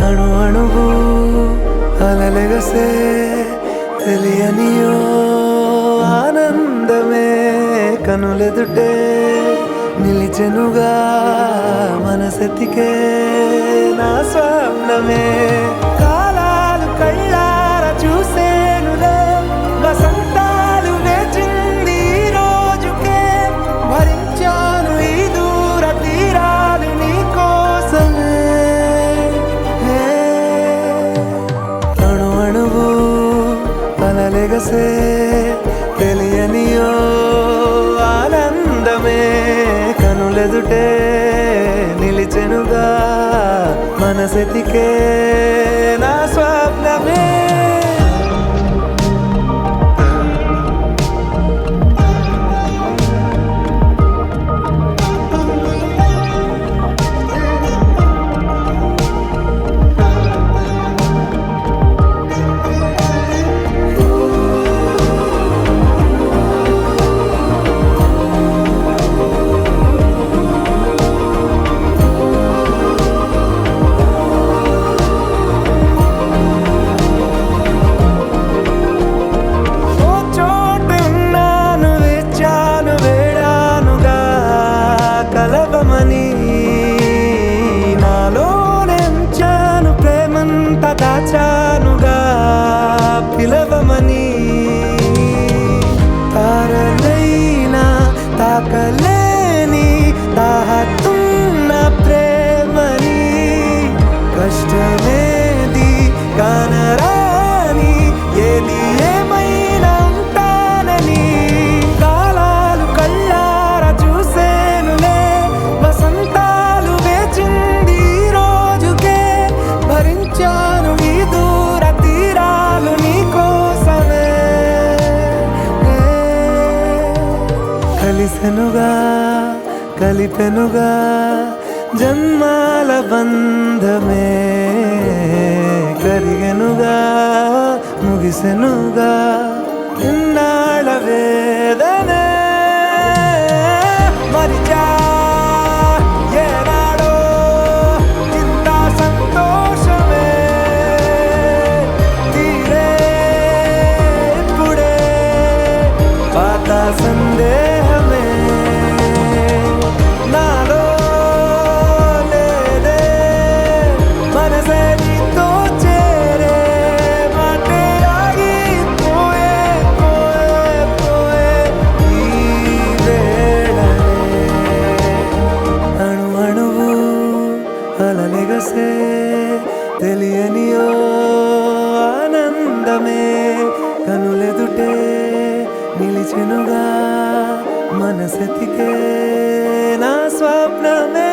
అణు అణువు అలలెగసే తెలియనియో ఆనందమే కనులెదుటే నిలిచెనుగా మనసెతికే నా స్వప్నమే కాలాలు కళ్ళార చూసేనులే వసంతాలు వేచింది ఈ రోజుకే భరించాను ఈ దూర తీరాలు నీ కోసమే అణు అణువు అలలెగసే తెలియనియో ఆనందమే కనులెదుటే నిలిచెనుగా మనసెతికే నా స్వప్నమే నాలోనెంచాను ప్రేమంత దాచానుగా పిలవమని తారలైనా తాకలేని తాహతున్న ప్రేమని కష్టమేది కానరాని ఏది ఏమైనా ఉంటానని కాలాలు కళ్ళార చూసేనులే వసంతాలు వేచింది ఈ రోజుకే భరించాను ఈ దూర తీరాలు నీ కోసమే కలిసెనుగా కలిపెనుగా జన్మాల బంధమే కరిగెనుగా ముగిసెనుగా ఇన్నాళ్ళ వేదనే మరిచా ఏనాడో ఇంత సంతోషమే తీరే ఇప్పుడే పాత సందేహమే నాలో లేదే మనసే నీతో చేరే మాటే ఆగిపోయే పోయే పోయే ఈ వేళనే అణు అణువు అలలెగసే తెలియనియో ఆనందమే కనులెదుటే నిలిచెనుగా మనసెతికే నా స్వప్నమే